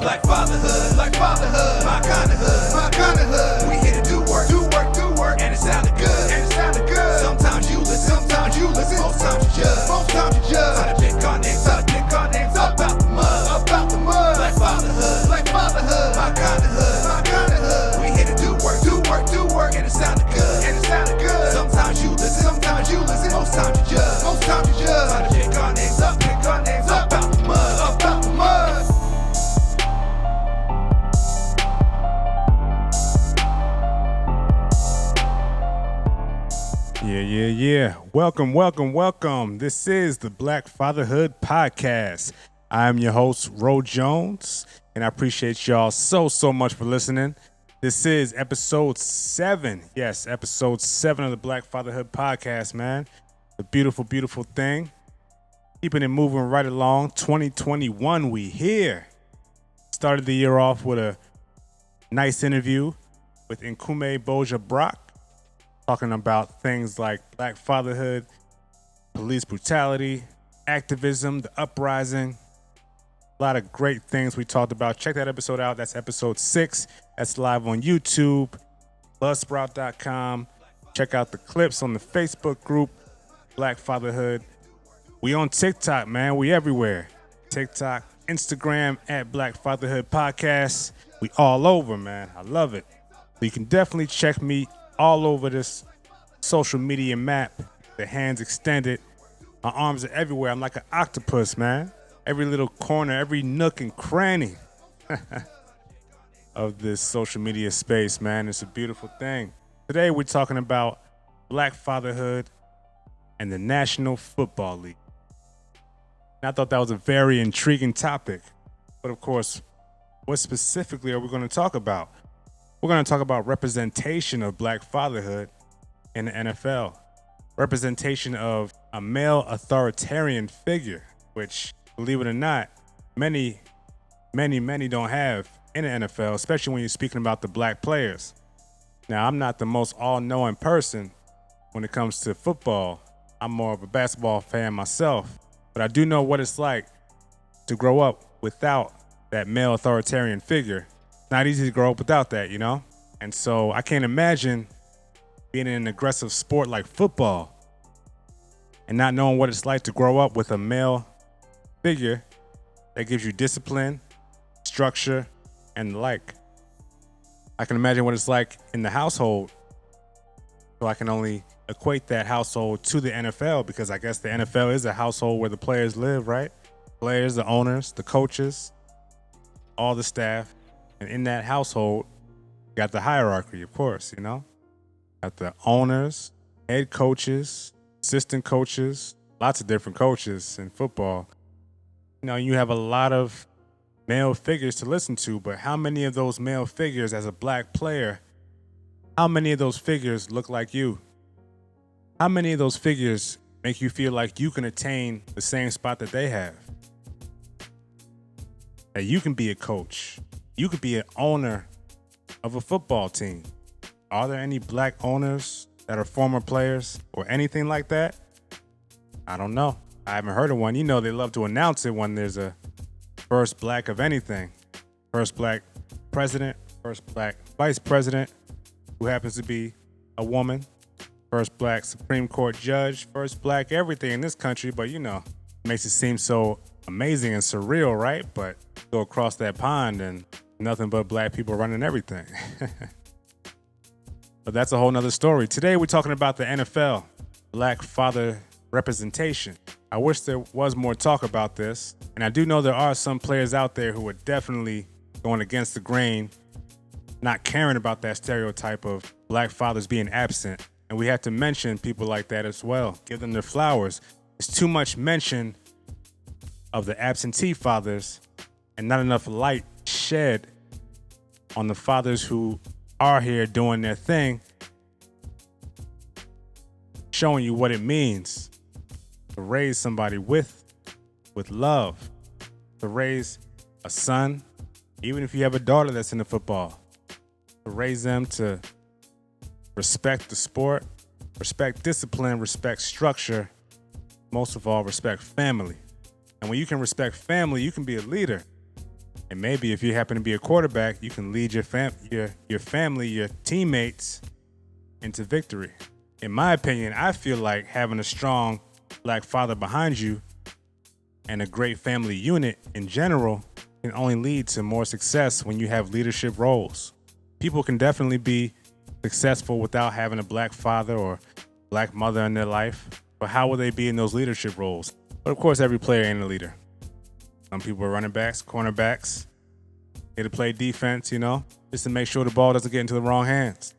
Black fatherhood, my kind of hood. We here to do work, and it sounded good. Sometimes you listen, most times you judge. Try to pick our names about the mud. Black fatherhood, my kind of hood. We here to do work, and it sounded good. Sometimes you listen, most times you judge. Try to pick our names about the mud. Yeah. Welcome. This is the Black Fatherhood Podcast. I'm your host, Ro Jones, and I appreciate y'all so much for listening. This is episode 7. Yes, episode 7 of the Black Fatherhood Podcast, man. A beautiful thing. Keeping it moving right along. 2021, we here. Started the year off with a nice interview with Nkume Boja Brock, talking about things like black fatherhood, police brutality, activism, the uprising. A lot of great things we talked about. Check that episode out. That's episode 6. That's live on YouTube, buzzsprout.com. Check out the clips on the Facebook group, Black Fatherhood. We on TikTok, man. We everywhere. TikTok, Instagram, at Black Fatherhood Podcast. We all over, man. I love it. So you can definitely check me all over this social media map. The hands extended. My arms are everywhere. I'm like an octopus, man. Every little corner, every nook and cranny of this social media space, man. It's a beautiful thing. Today we're talking about black fatherhood and the National Football League. And I thought that was a very intriguing topic. But of course, what specifically are we going to talk about? We're going to talk about representation of black fatherhood in the NFL. Representation of a male authoritarian figure, which, believe it or not, many don't have in the NFL, especially when you're speaking about the black players. Now, I'm not the most all-knowing person when it comes to football. I'm more of a basketball fan myself, but I do know what it's like to grow up without that male authoritarian figure. Not easy to grow up without that, you know? And so I can't imagine being in an aggressive sport like football and not knowing what it's like to grow up with a male figure that gives you discipline, structure, and the like. I can imagine what it's like in the household. So I can only equate that household to the NFL because I guess the NFL is a household where the players live, right? Players, the owners, the coaches, all the staff. And in that household, you got the hierarchy, of course, you know? Got the owners, head coaches, assistant coaches, lots of different coaches in football. You know, you have a lot of male figures to listen to, but how many of those male figures as a black player, how many of those figures look like you? How many of those figures make you feel like you can attain the same spot that they have? That you can be a coach. You could be an owner of a football team. Are there any black owners that are former players or anything like that? I don't know. I haven't heard of one. You know, they love to announce it when there's a first black of anything. First black president, first black vice president, who happens to be a woman. First black Supreme Court judge, first black everything in this country. But, you know, it makes it seem so amazing and surreal, right? But go across that pond and nothing but black people running everything. But that's a whole nother story. Today we're talking about the NFL, black father representation. I wish there was more talk about this. And I do know there are some players out there who are definitely going against the grain, not caring about that stereotype of black fathers being absent. And we have to mention people like that as well. Give them their flowers. There's too much mention of the absentee fathers and not enough light shed on the fathers who are here doing their thing, showing you what it means to raise somebody with love, to raise a son, even if you have a daughter that's into football, to raise them to respect the sport, respect discipline, respect structure, most of all, respect family. And when you can respect family, you can be a leader. And maybe if you happen to be a quarterback, you can lead your family, your teammates into victory. In my opinion, I feel like having a strong black father behind you and a great family unit in general can only lead to more success when you have leadership roles. People can definitely be successful without having a black father or black mother in their life, but how will they be in those leadership roles? But of course, every player ain't a leader. Some people are running backs, cornerbacks, here to play defense, just to make sure the ball doesn't get into the wrong hands.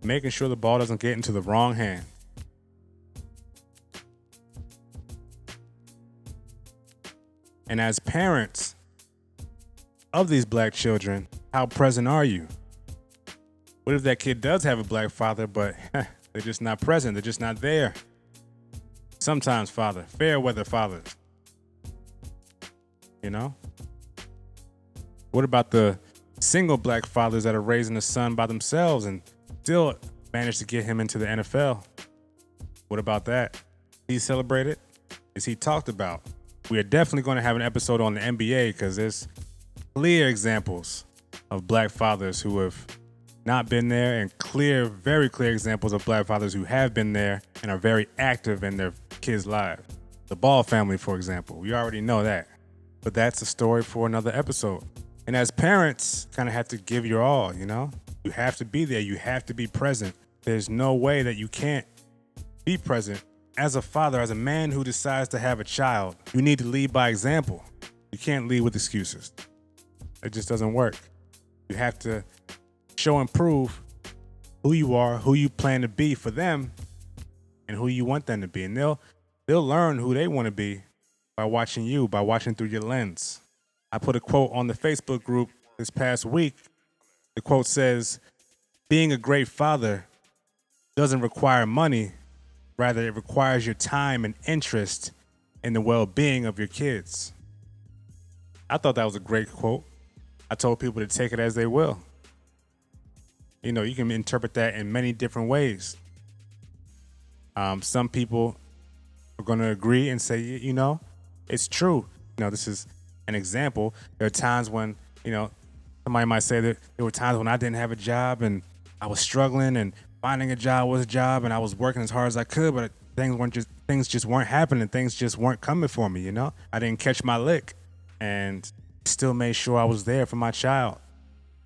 Making sure the ball doesn't get into the wrong hand. And as parents of these black children, how present are you? What if that kid does have a black father, but they're just not present, they're just not there? Sometimes fair weather fathers. What about the single black fathers that are raising a son by themselves and still managed to get him into the NFL? What about that? Is he celebrated? Is he talked about? We are definitely going to have an episode on the NBA because there's clear examples of black fathers who have not been there and very clear examples of black fathers who have been there and are very active in their kids' lives. The Ball family, for example. We already know that. But that's a story for another episode. And as parents, kind of have to give your all, You have to be there. You have to be present. There's no way that you can't be present. As a father, as a man who decides to have a child, you need to lead by example. You can't lead with excuses. It just doesn't work. You have to show and prove who you are, who you plan to be for them, and who you want them to be. And they'll learn who they want to be by watching you, by watching through your lens. I put a quote on the Facebook group this past week. The quote says, "Being a great father doesn't require money. Rather, it requires your time and interest in the well-being of your kids." I thought that was a great quote. I told people to take it as they will. You can interpret that in many different ways. Some people are going to agree and say, it's true. This is an example. There are times when, somebody might say that there were times when I didn't have a job and I was struggling and finding a job was a job and I was working as hard as I could, but things just weren't happening. Things just weren't coming for me, I didn't catch my lick and still made sure I was there for my child.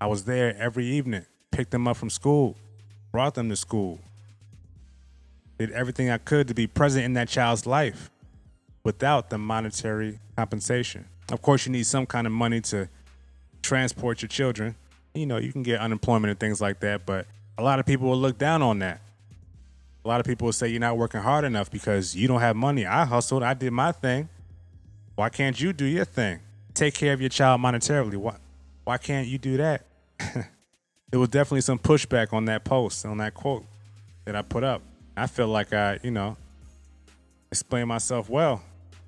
I was there every evening, picked them up from school, brought them to school, did everything I could to be present in that child's life without the monetary compensation. Of course, you need some kind of money to transport your children. You can get unemployment and things like that, but a lot of people will look down on that. A lot of people will say you're not working hard enough because you don't have money. I hustled, I did my thing. Why can't you do your thing? Take care of your child monetarily. Why can't you do that? There was definitely some pushback on that post, on that quote that I put up. I feel like I, explained myself well.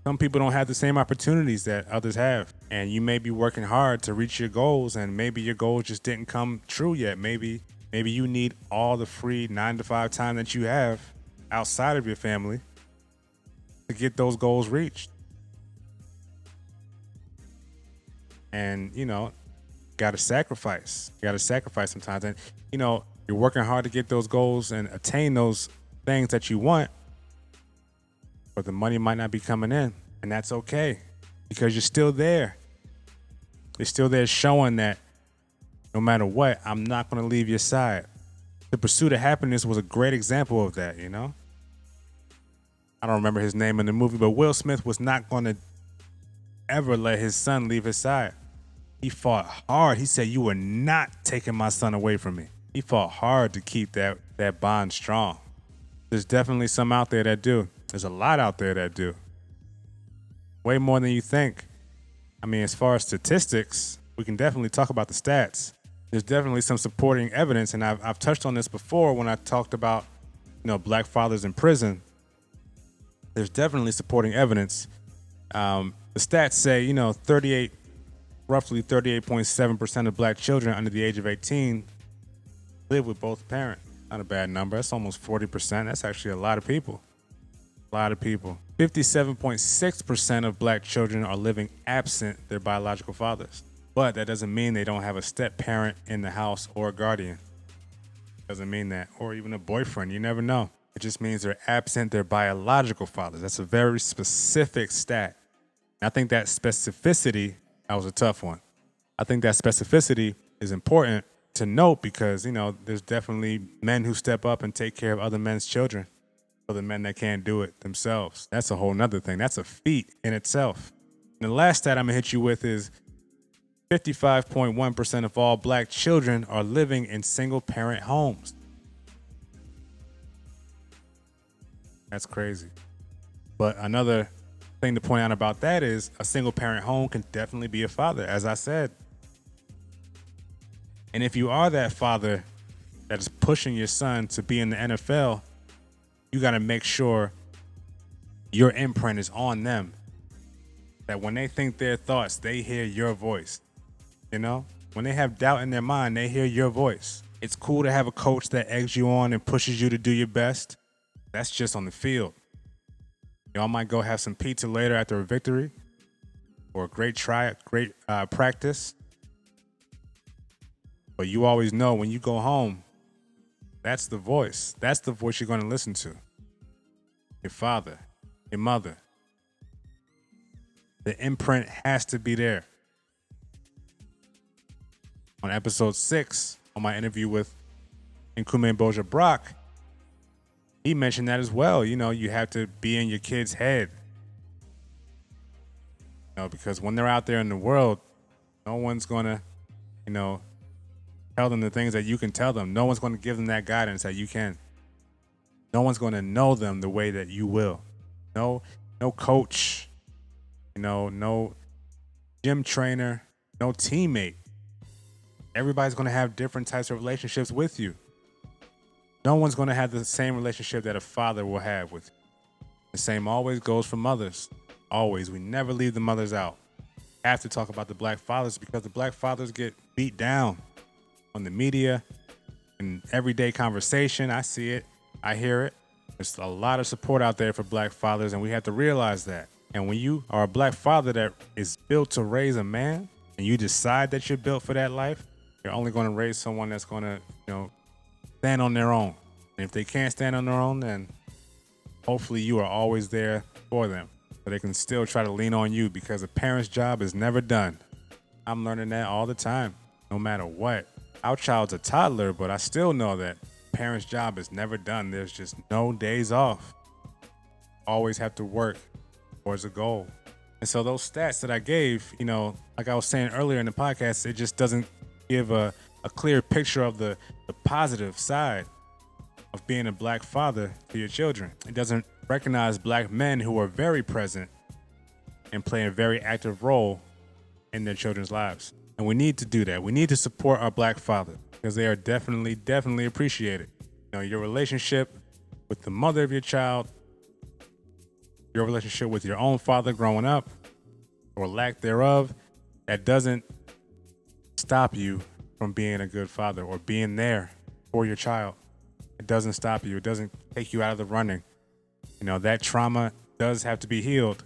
Some people don't have the same opportunities that others have. And you may be working hard to reach your goals, and maybe your goals just didn't come true yet. Maybe you need all the free 9-to-5 time that you have outside of your family to get those goals reached. And, gotta sacrifice. You gotta sacrifice sometimes. And, you're working hard to get those goals and attain those things that you want, but the money might not be coming in. And that's okay, because you're still there. You're still there showing that no matter what, I'm not going to leave your side. The Pursuit of Happiness was a great example of that, I don't remember his name in the movie, but Will Smith was not going to ever let his son leave his side. He fought hard. He said, "You are not taking my son away from me." He fought hard to keep that bond strong. There's definitely some out there that do. There's a lot out there that do. Way more than you think. As far as statistics, we can definitely talk about the stats. There's definitely some supporting evidence, and I've touched on this before when I talked about, black fathers in prison. There's definitely supporting evidence The stats say, roughly 38.7% of black children under the age of 18 live with both parents. Not a bad number. That's almost 40%. That's actually a lot of people. A lot of people. 57.6% of black children are living absent their biological fathers. But that doesn't mean they don't have a step parent in the house or a guardian. Doesn't mean that. Or even a boyfriend. You never know. It just means they're absent their biological fathers. That's a very specific stat. And I think that specificity, that was a tough one. I think that specificity is important to note because, there's definitely men who step up and take care of other men's children for the men that can't do it themselves. That's a whole nother thing. That's a feat in itself. And the last stat I'm going to hit you with is 55.1% of all black children are living in single-parent homes. That's crazy. But another thing to point out about that is a single-parent home can definitely be a father, as I said. And if you are that father that is pushing your son to be in the NFL, you got to make sure your imprint is on them. That when they think their thoughts, they hear your voice. When they have doubt in their mind, they hear your voice. It's cool to have a coach that eggs you on and pushes you to do your best. That's just on the field. Y'all might go have some pizza later after a victory or a great practice. But you always know when you go home, that's the voice. That's the voice you're going to listen to. Your father, your mother. The imprint has to be there. On episode 6, on my interview with Nkume Boja Brock, he mentioned that as well. You have to be in your kid's head. Because when they're out there in the world, no one's going to, tell them the things that you can tell them. No one's going to give them that guidance that you can. No one's going to know them the way that you will. No coach, no gym trainer, no teammate. Everybody's going to have different types of relationships with you. No one's going to have the same relationship that a father will have with you. The same always goes for mothers. Always. We never leave the mothers out. Have to talk about the black fathers because the black fathers get beat down on the media and everyday conversation. I see it. I hear it. There's a lot of support out there for black fathers, and we have to realize that. And when you are a black father that is built to raise a man, and you decide that you're built for that life, you're only going to raise someone that's going to, stand on their own. And if they can't stand on their own, then hopefully you are always there for them. But they can still try to lean on you because a parent's job is never done. I'm learning that all the time, no matter what. Our child's a toddler, but I still know that parent's job is never done. There's just no days off. Always have to work towards a goal. And so those stats that I gave, like I was saying earlier in the podcast, it just doesn't give a clear picture of the positive side of being a black father to your children. It doesn't recognize black men who are very present and play a very active role in their children's lives. And we need to do that. We need to support our black father because they are definitely appreciated. Your relationship with the mother of your child, your relationship with your own father growing up or lack thereof, that doesn't stop you from being a good father or being there for your child. It doesn't stop you. It doesn't take you out of the running. That trauma does have to be healed.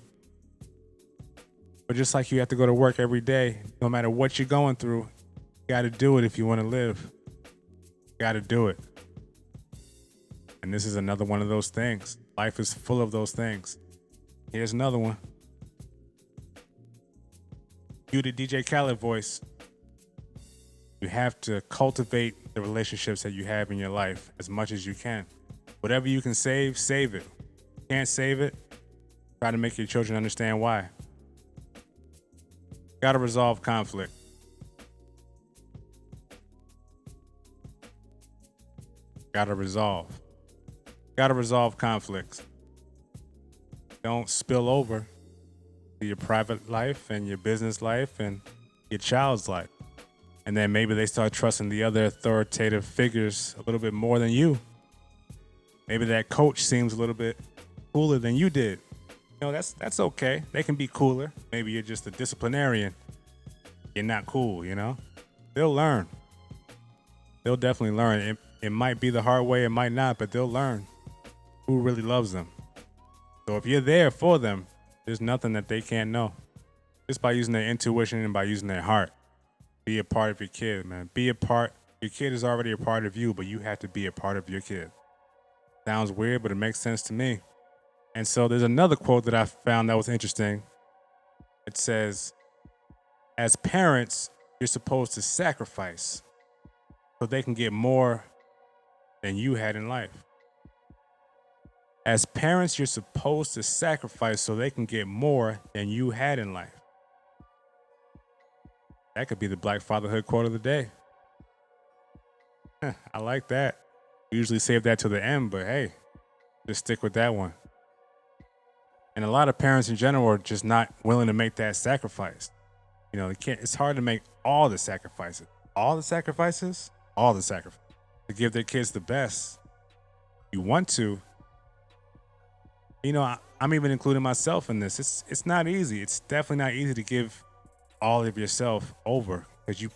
But just like you have to go to work every day, no matter what you're going through, you got to do it if you want to live. You got to do it. And this is another one of those things. Life is full of those things. Here's another one. You, the DJ Khaled voice. You have to cultivate the relationships that you have in your life as much as you can. Whatever you can save, save it. Can't save it, try to make your children understand why. Got to resolve conflict. Got to resolve conflicts. Don't spill over to your private life and your business life and your child's life. And then maybe they start trusting the other authoritative figures a little bit more than you. Maybe that coach seems a little bit cooler than you did. That's okay. They can be cooler. Maybe you're just a disciplinarian. You're not cool, They'll learn. They'll definitely learn. It might be the hard way, it might not, but they'll learn who really loves them. So if you're there for them, there's nothing that they can't know. Just by using their intuition and by using their heart. Be a part of your kid, man. Be a part. Your kid is already a part of you, but you have to be a part of your kid. Sounds weird, but it makes sense to me. And so there's another quote that I found that was interesting. It says, as parents, you're supposed to sacrifice so they can get more than you had in life. As parents, you're supposed to sacrifice so they can get more than you had in life. That could be the Black Fatherhood quote of the day. I like that. We usually save that to the end, but hey, just stick with that one. And a lot of parents in general are just not willing to make that sacrifice. It's hard to make all the sacrifices. All the sacrifices to give their kids the best. You want to. I'm even including myself in this. It's not easy. It's definitely not easy to give all of yourself over because you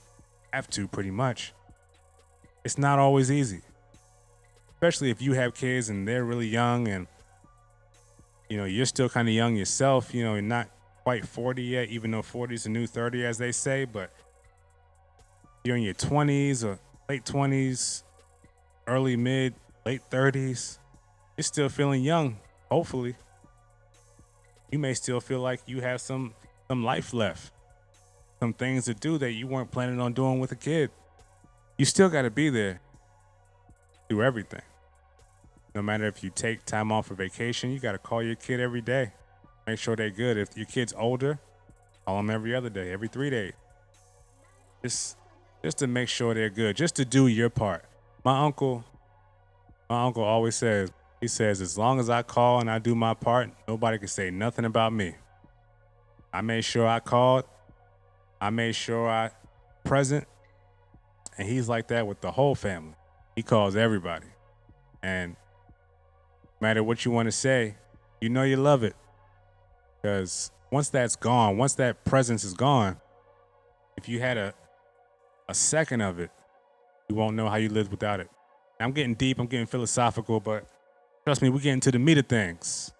have to pretty much. It's not always easy, especially if you have kids and they're really young and you're still kind of young yourself. You're not quite 40 yet, even though 40 is the new 30, as they say. But you're in your 20s or late 20s, early mid, late 30s. You're still feeling young. Hopefully, you may still feel like you have some life left, some things to do that you weren't planning on doing with a kid. You still got to be there through everything. No matter if you take time off for vacation, you got to call your kid every day. Make sure they're good. If your kid's older, call them every other day, every 3 days. Just to make sure they're good, just to do your part. My uncle always says, as long as I call and I do my part, nobody can say nothing about me. I made sure I called. I made sure I present. And he's like that with the whole family. He calls everybody. And no matter what you want to say, you love it. Because once that's gone, once that presence is gone, if you had a second of it, you won't know how you lived without it. Now, I'm getting deep, I'm getting philosophical, but trust me, we're getting to the meat of things.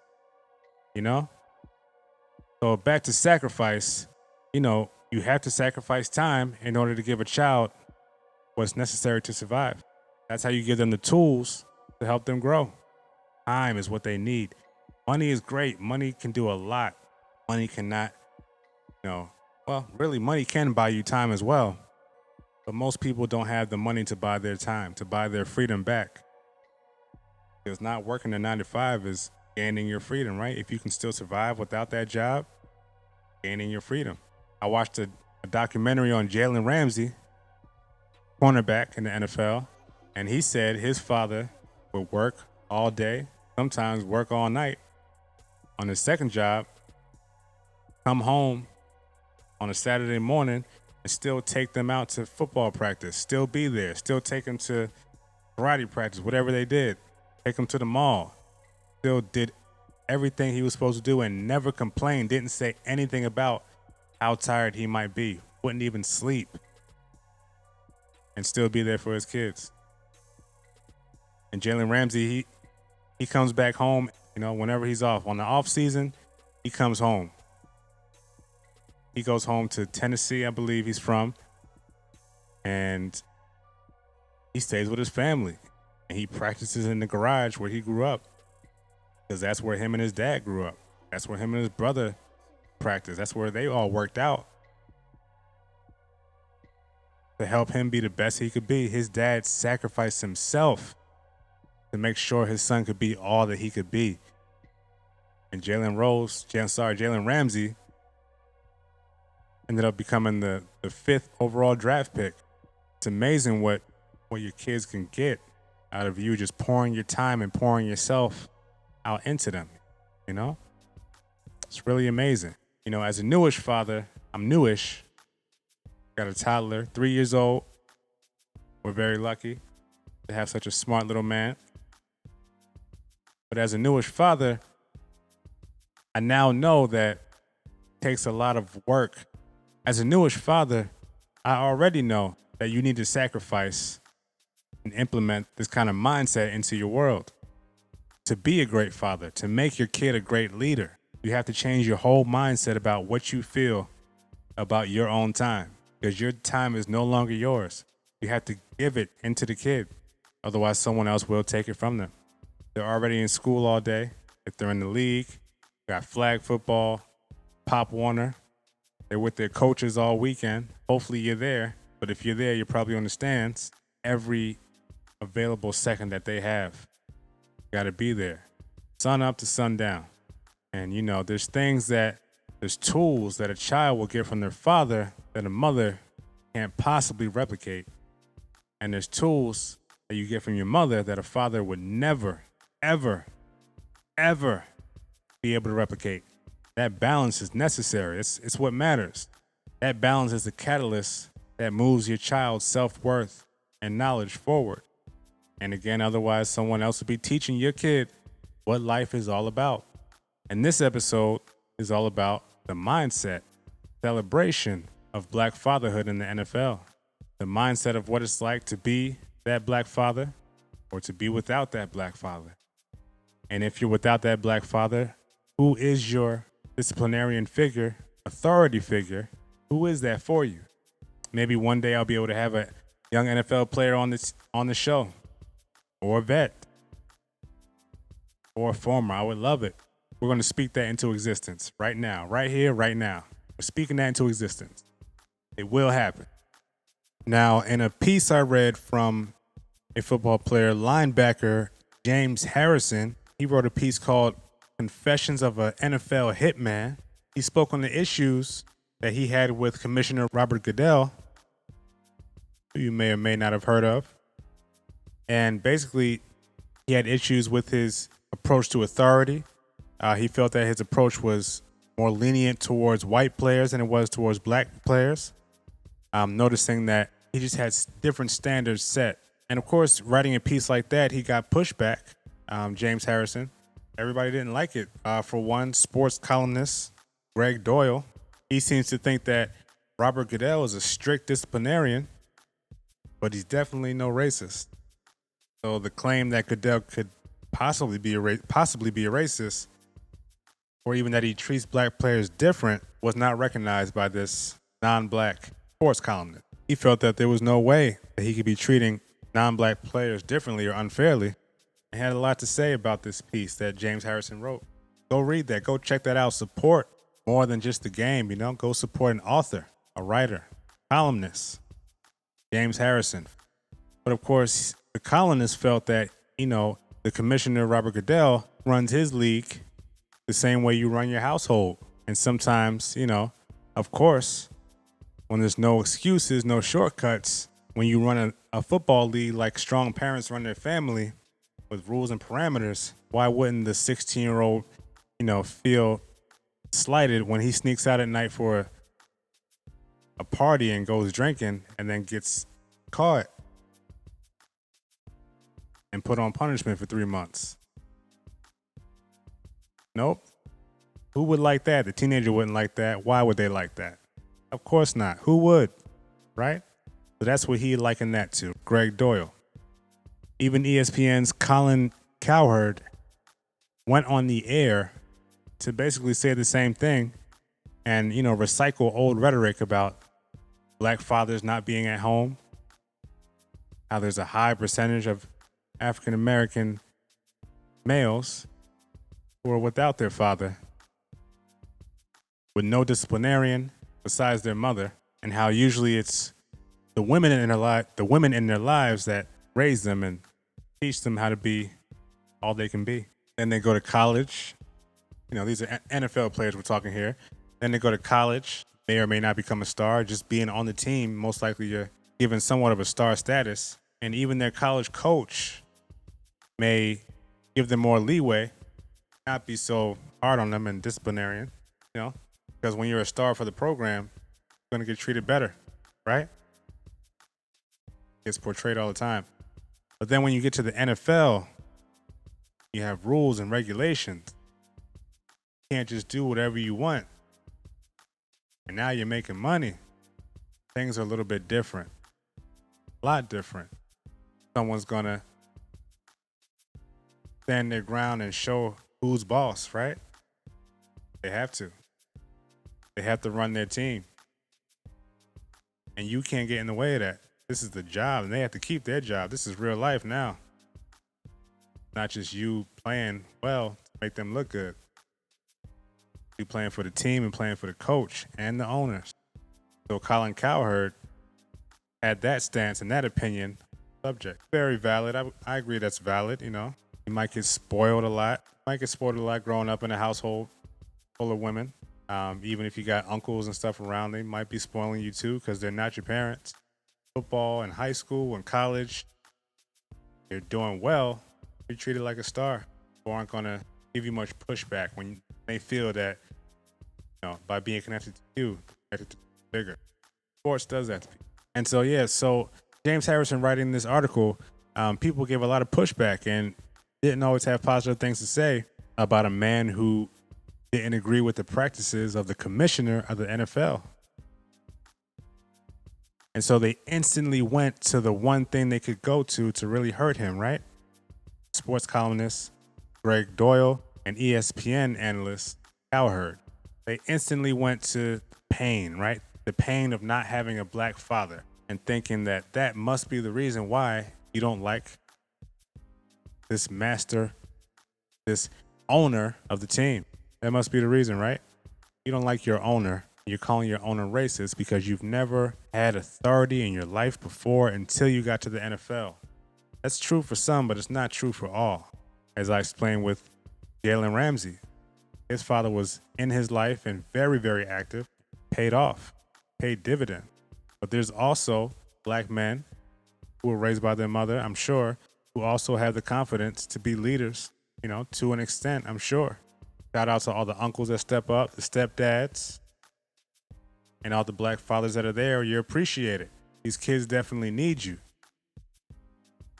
So back to sacrifice, you have to sacrifice time in order to give a child what's necessary to survive. That's how you give them the tools to help them grow. Time is what they need. Money is great. Money can do a lot. Money cannot, really money can buy you time as well. But most people don't have the money to buy their time, to buy their freedom back. Because not working a 9 to 5 is gaining your freedom, right? If you can still survive without that job, gaining your freedom. I watched a documentary on Jalen Ramsey, cornerback in the NFL, and he said his father would work all day, sometimes work all night on his second job, come home on a Saturday morning and still take them out to football practice, still be there, still take them to karate practice, whatever they did, take them to the mall, still did everything he was supposed to do and never complained, didn't say anything about how tired he might be, wouldn't even sleep, and still be there for his kids. And Jalen Ramsey, he comes back home, whenever he's off. On the off season, he comes home. He goes home to Tennessee, I believe he's from, and he stays with his family. And he practices in the garage where he grew up, because that's where him and his dad grew up. That's where him and his brother practiced. That's where they all worked out. To help him be the best he could be, his dad sacrificed himself to make sure his son could be all that he could be. And Jalen Ramsey ended up becoming the 5th overall draft pick. It's amazing what your kids can get out of you just pouring your time and pouring yourself out into them, It's really amazing. As a newish father, I'm newish, got a toddler, 3 years old. We're very lucky to have such a smart little man. But as a newish father, I now know that it takes a lot of work. As a newish father, I already know that you need to sacrifice and implement this kind of mindset into your world. To be a great father, to make your kid a great leader, you have to change your whole mindset about what you feel about your own time, because your time is no longer yours. You have to give it into the kid. Otherwise, someone else will take it from them. They're already in school all day. If they're in the league, got flag football, Pop Warner. They're with their coaches all weekend. Hopefully you're there. But if you're there, you're probably on the stands every available second that they have. Got to be there. Sun up to sundown. And, there's tools that a child will get from their father that a mother can't possibly replicate. And there's tools that you get from your mother that a father would never, ever, ever be able to replicate. That balance is necessary. It's what matters. That balance is the catalyst that moves your child's self-worth and knowledge forward. And again, otherwise someone else will be teaching your kid what life is all about. And this episode is all about the mindset, celebration of Black fatherhood in the NFL. The mindset of what it's like to be that Black father or to be without that Black father. And if you're without that Black father, who is your disciplinarian figure, authority figure? Who is that for you? Maybe one day I'll be able to have a young NFL player on the show, or a vet, or a former. I would love it. We're going to speak that into existence right now, right here, right now. We're speaking that into existence. It will happen. Now, in a piece I read from a football player, linebacker James Harrison, he wrote a piece called Confessions of an NFL Hitman. He spoke on the issues that he had with Commissioner Robert Goodell, who you may or may not have heard of. And basically, he had issues with his approach to authority. He felt that his approach was more lenient towards white players than it was towards Black players. Noticing that he just had different standards set. And of course, writing a piece like that, he got pushback. James Harrison. Everybody didn't like it. For one, sports columnist Greg Doyle, he seems to think that Robert Goodell is a strict disciplinarian, but he's definitely no racist. So the claim that Goodell could possibly be a racist, or even that he treats Black players different, was not recognized by this non-Black sports columnist. He felt that there was no way that he could be treating non-Black players differently or unfairly. He had a lot to say about this piece that James Harrison wrote. Go read that. Go check that out. Support more than just the game, Go support an author, a writer, columnist, James Harrison. But of course, the columnist felt that, the commissioner, Robert Goodell, runs his league the same way you run your household. And sometimes, of course, when there's no excuses, no shortcuts, when you run a football league like strong parents run their family with rules and parameters, why wouldn't the 16-year-old, feel slighted when he sneaks out at night for a party and goes drinking and then gets caught and put on punishment for 3 months? Nope. Who would like that? The teenager wouldn't like that. Why would they like that? Of course not. Who would? Right? So that's what he likened that to, Greg Doyle. Even ESPN's Colin Cowherd went on the air to basically say the same thing and, recycle old rhetoric about Black fathers not being at home, how there's a high percentage of African-American males who are without their father, with no disciplinarian besides their mother, and how usually it's the women in their lives that raise them and teach them how to be all they can be. Then they go to college. These are NFL players we're talking here. Then they go to college, may or may not become a star. Just being on the team, most likely you're given somewhat of a star status. And even their college coach may give them more leeway, not be so hard on them and disciplinarian, because when you're a star for the program, you're going to get treated better, right? It's portrayed all the time. But then when you get to the NFL, you have rules and regulations. can't just do whatever you want. And now you're making money. Things are a little bit different. A lot different. Someone's gonna stand their ground and show who's boss, right? They have to. They have to run their team. And you can't get in the way of that. This is the job, and they have to keep their job. This is real life now. Not just you playing well to make them look good. You playing for the team and playing for the coach and the owners. So Colin Cowherd had that stance and that opinion subject. Very valid. I agree that's valid, you know. You might get spoiled a lot. Growing up in a household full of women. Even if you got uncles and stuff around, they might be spoiling you too because they're not your parents. Football in high school and college, you're doing well, you're treated like a star. People aren't going to give you much pushback when they feel that, you know, by being connected to you, connected to bigger. Sports does that to people. And so James Harrison writing this article, people gave a lot of pushback and didn't always have positive things to say about a man who didn't agree with the practices of the commissioner of the NFL. And so they instantly went to the one thing they could go to really hurt him, right? Sports columnist Greg Doyle and ESPN analyst Cowherd. They instantly went to pain, right? The pain of not having a black father and thinking that that must be the reason why you don't like this master, this owner of the team. That must be the reason, right? You don't like your owner. You're calling your owner racist because you've never had authority in your life before until you got to the NFL. That's true for some, but it's not true for all. As I explained with Jalen Ramsey, his father was in his life and very, very active, paid dividend. But there's also black men who were raised by their mother, I'm sure, who also have the confidence to be leaders, you know, to an extent, I'm sure. Shout out to all the uncles that step up, the stepdads, and all the black fathers that are there. You're appreciated. These kids definitely need you.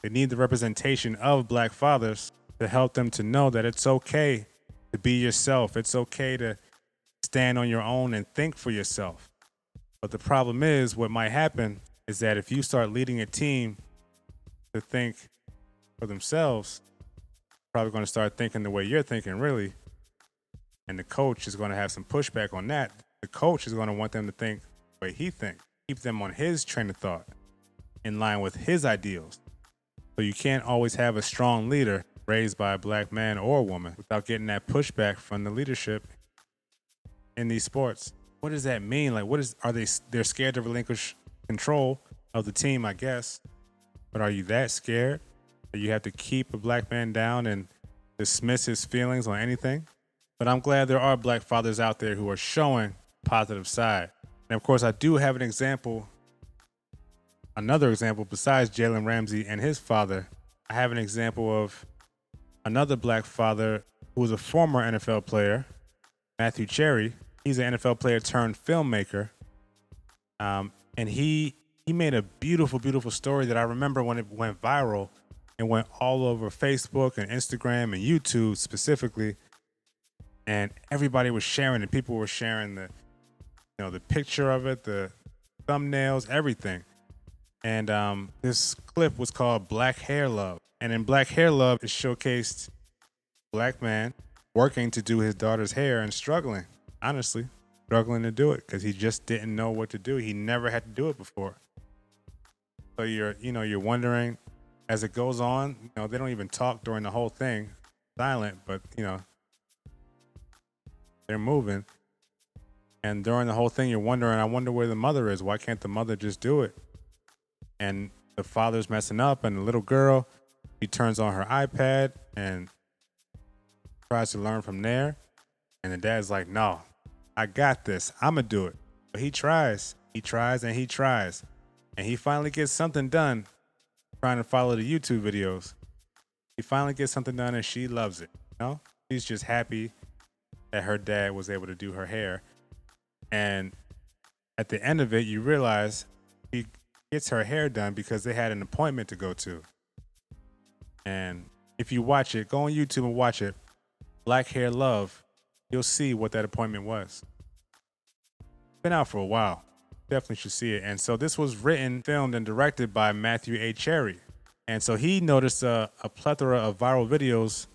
They need the representation of black fathers to help them to know that it's okay to be yourself. It's okay to stand on your own and think for yourself. But the problem is, what might happen is that if you start leading a team to think for themselves, probably going to start thinking the way you're thinking, really. And the coach is going to have some pushback on that. The coach is going to want them to think the way he thinks, keep them on his train of thought, in line with his ideals. So you can't always have a strong leader raised by a black man or woman without getting that pushback from the leadership in these sports. What does that mean? Like, they're scared to relinquish control of the team, I guess. But are you that scared that you have to keep a black man down and dismiss his feelings on anything? But I'm glad there are black fathers out there who are showing positive side. And of course, I do have another example besides Jalen Ramsey and his father. I have an example of another black father who was a former NFL player, Matthew Cherry. He's an NFL player turned filmmaker. And he made a beautiful, beautiful story that I remember when it went viral and went all over Facebook and Instagram and YouTube specifically. And everybody was sharing it. People were sharing the picture of it, the thumbnails, everything. And this clip was called Black Hair Love. And in Black Hair Love, it showcased a black man working to do his daughter's hair and struggling, honestly, struggling to do it because he just didn't know what to do. He never had to do it before. So you're wondering as it goes on, they don't even talk during the whole thing, silent, but they're moving. And during the whole thing, you're wondering, I wonder where the mother is. Why can't the mother just do it? And the father's messing up, and the little girl, she turns on her iPad and tries to learn from there. And the dad's like, no, I got this. I'm going to do it. But he tries. He tries and he tries. And he finally gets something done trying to follow the YouTube videos. He finally gets something done and she loves it. She's just happy that her dad was able to do her hair. And at the end of it, you realize she gets her hair done because they had an appointment to go to. And if you watch it, go on YouTube and watch it. Black Hair Love. you'll see what that appointment was. It's been out for a while. Definitely should see it. And so this was written, filmed, and directed by Matthew A. Cherry. And so he noticed a plethora of viral videos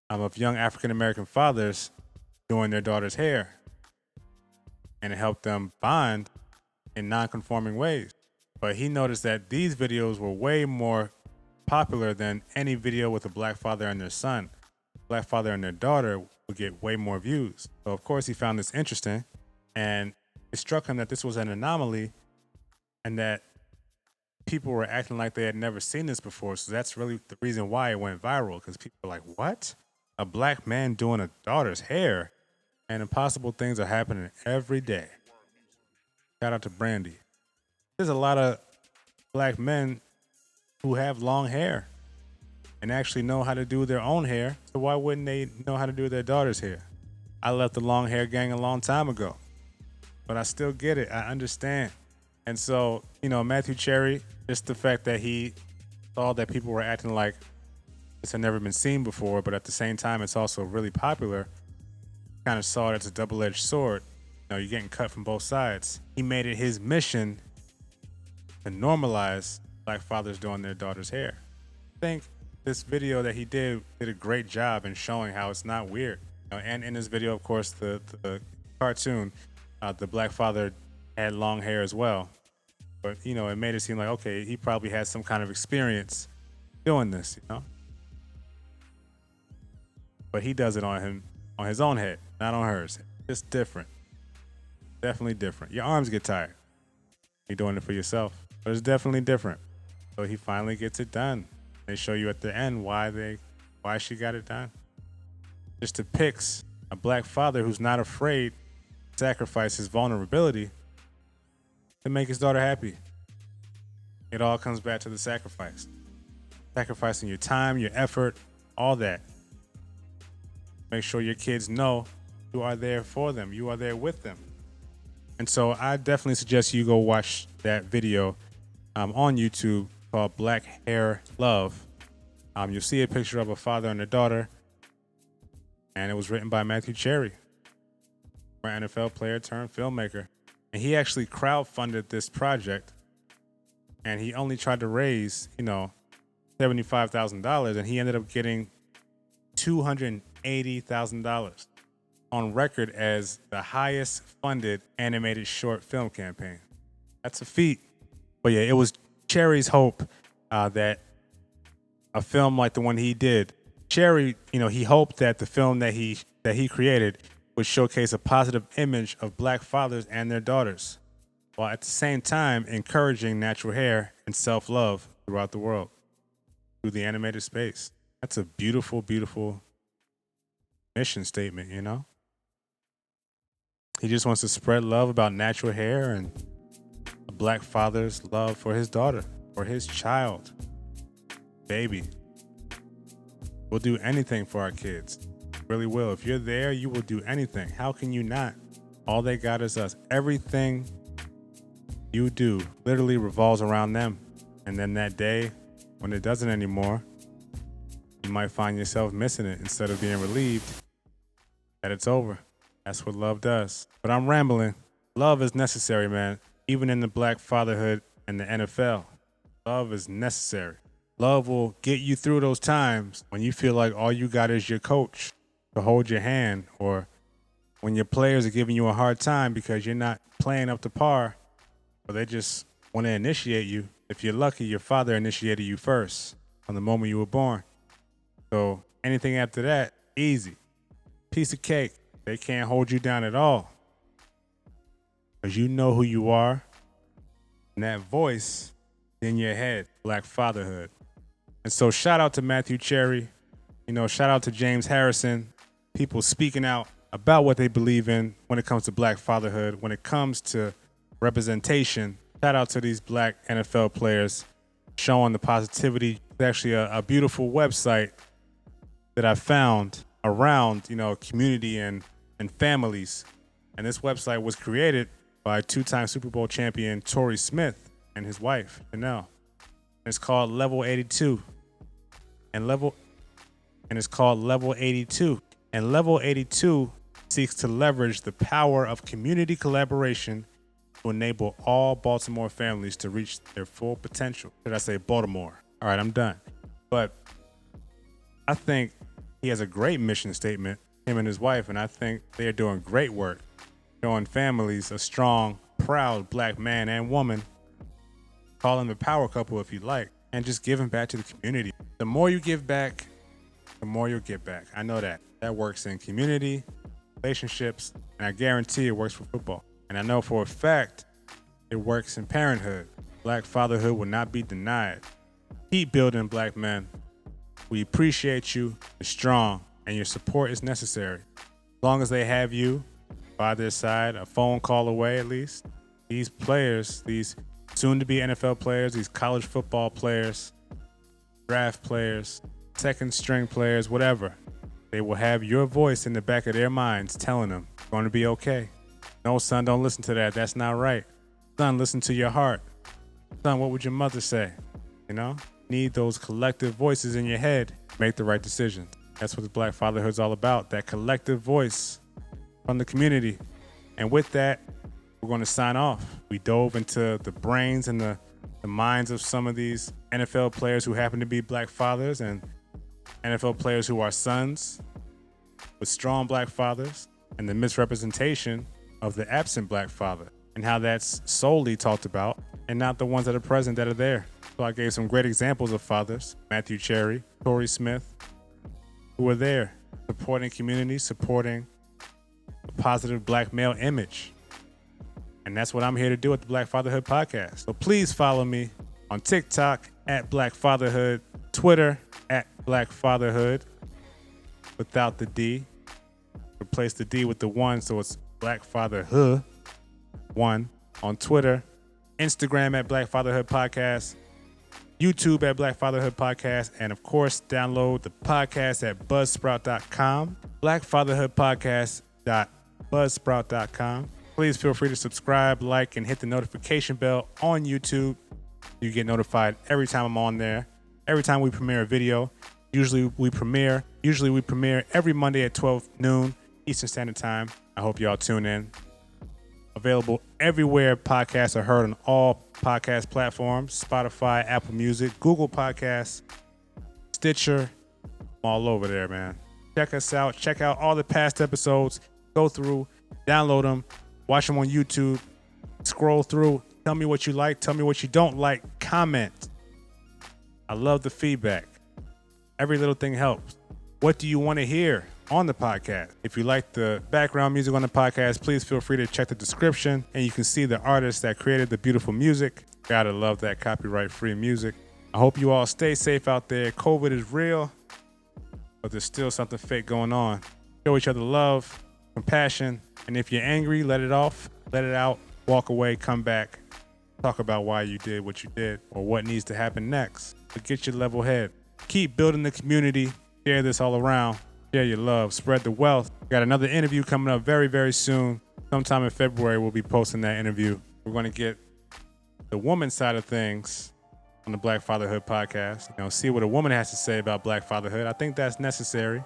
of young African-American fathers doing their daughter's hair. And it helped them bond in non-conforming ways. But he noticed that these videos were way more popular than any video with a black father and their son. Black father and their daughter would get way more views. So of course he found this interesting, and it struck him that this was an anomaly and that people were acting like they had never seen this before. So that's really the reason why it went viral, because people were like, what? A black man doing a daughter's hair? And impossible things are happening every day. Shout out to Brandy. There's a lot of black men who have long hair and actually know how to do their own hair. So why wouldn't they know how to do their daughter's hair? I left the long hair gang a long time ago, but I still get it. I understand. And so, Matthew Cherry, just the fact that he saw that people were acting like this had never been seen before, but at the same time, it's also really popular, kind of saw it as a double-edged sword. You're getting cut from both sides. He made it his mission to normalize black fathers doing their daughter's hair. I think this video that he did a great job in showing how it's not weird. And in this video, of course, the cartoon, the black father had long hair as well. But, it made it seem like, okay, he probably had some kind of experience doing this, But he does it on his own head, not on hers. It's different. Definitely different. Your arms get tired. You're doing it for yourself. But it's definitely different. So he finally gets it done. They show you at the end why she got it done. Just depicts a black father who's not afraid to sacrifice his vulnerability to make his daughter happy. It all comes back to the sacrifice. Sacrificing your time, your effort, all that. Make sure your kids know you are there for them. You are there with them. And so I definitely suggest you go watch that video on YouTube called Black Hair Love. You'll see a picture of a father and a daughter, and it was written by Matthew Cherry, an NFL player turned filmmaker. And he actually crowdfunded this project, and he only tried to raise, $75,000, and he ended up getting $280,000, on record as the highest funded animated short film campaign. That's a feat. But yeah, it was Cherry's hope that a film like the one he did, Cherry, he hoped that the film that he created would showcase a positive image of black fathers and their daughters, while at the same time encouraging natural hair and self-love throughout the world through the animated space. That's a beautiful, beautiful mission statement, He just wants to spread love about natural hair and a black father's love for his daughter, for his child, baby. We'll do anything for our kids. Really will. If you're there, you will do anything. How can you not? All they got is us. Everything you do literally revolves around them. And then that day, when it doesn't anymore, you might find yourself missing it instead of being relieved that it's over. That's what love does. But I'm rambling. Love is necessary, man. Even in the black fatherhood and the NFL, love is necessary. Love will get you through those times when you feel like all you got is your coach to hold your hand, or when your players are giving you a hard time because you're not playing up to par, or they just want to initiate you. If you're lucky, your father initiated you first from the moment you were born. So anything after that, easy. Piece of cake. They can't hold you down at all, because you know who you are, and that voice in your head, black fatherhood. And so shout out to Matthew Cherry, shout out to James Harrison, people speaking out about what they believe in when it comes to black fatherhood, when it comes to representation. Shout out to these black NFL players showing the positivity. It's actually a beautiful website that I found around, community and families. And this website was created by two-time Super Bowl champion Torrey Smith and his wife, Janelle. It's called Level 82. And it's called Level 82. And Level 82 seeks to leverage the power of community collaboration to enable all Baltimore families to reach their full potential. Should I say Baltimore? All right, I'm done. But I think he has a great mission statement, him and his wife, and I think they are doing great work, showing families a strong, proud black man and woman, call them the power couple if you like, and just giving back to the community. The more you give back, the more you'll get back. I know that. That works in community, relationships, and I guarantee it works for football. And I know for a fact it works in parenthood. Black fatherhood will not be denied. Keep building, black men. We appreciate you. You're strong, and your support is necessary. As long as they have you by their side, a phone call away at least, these players, these soon-to-be NFL players, these college football players, draft players, second-string players, whatever, they will have your voice in the back of their minds telling them it's going to be okay. No, son, don't listen to that. That's not right. Son, listen to your heart. Son, what would your mother say? You know? Need those collective voices in your head. Make the right decisions. That's what the Black Fatherhood is all about, that collective voice from the community. And with that, we're going to sign off. We dove into the brains and the minds of some of these NFL players who happen to be black fathers and NFL players who are sons with strong black fathers, and the misrepresentation of the absent black father and how that's solely talked about and not the ones that are present that are there. So I gave some great examples of fathers, Matthew Cherry, Torrey Smith, who were there supporting community, supporting a positive black male image. And that's what I'm here to do at the Black Fatherhood Podcast. So please follow me on TikTok at Black Fatherhood, Twitter at Black Fatherhood without the D. Replace the D with the 1, so it's Black Fatherhood 1 on Twitter, Instagram at Black Fatherhood Podcast, YouTube at Black Fatherhood Podcast, and of course, download the podcast at buzzsprout.com, blackfatherhoodpodcast.buzzsprout.com. Please feel free to subscribe, like, and hit the notification bell on YouTube. You get notified every time I'm on there, every time we premiere a video. Usually we premiere every Monday at 12 noon Eastern Standard Time. I hope y'all tune in. Available everywhere podcasts are heard on all podcast platforms: Spotify, Apple Music, Google Podcasts, Stitcher. I'm all over there, man. Check us out. Check out all the past episodes. Go through, download them, watch them on YouTube, scroll through. Tell me what you like. Tell me what you don't like. Comment. I love the feedback. Every little thing helps. What do you want to hear on the podcast? If you like the background music on the podcast, please feel free to check the description and you can see the artists that created the beautiful music. Gotta love that copyright-free music. I hope you all stay safe out there. COVID is real, but there's still something fake going on. Show each other love, compassion, and if you're angry, let it off, let it out, walk away, come back, talk about why you did what you did or what needs to happen next. But get your level head. Keep building the community. Share this all around. Share your love. Spread the wealth. Got another interview coming up very, very soon. Sometime in February, we'll be posting that interview. We're going to get the woman side of things on the Black Fatherhood Podcast. You know, see what a woman has to say about Black fatherhood. I think that's necessary.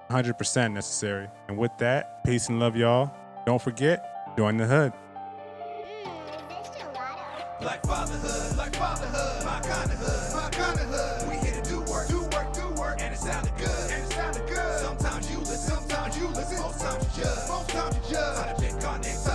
100% necessary. And with that, peace and love, y'all. Don't forget, join the hood. Black fatherhood, my kind of hood. We here to do work, and it sounded good, Sometimes you listen, most times you judge. How to pick our next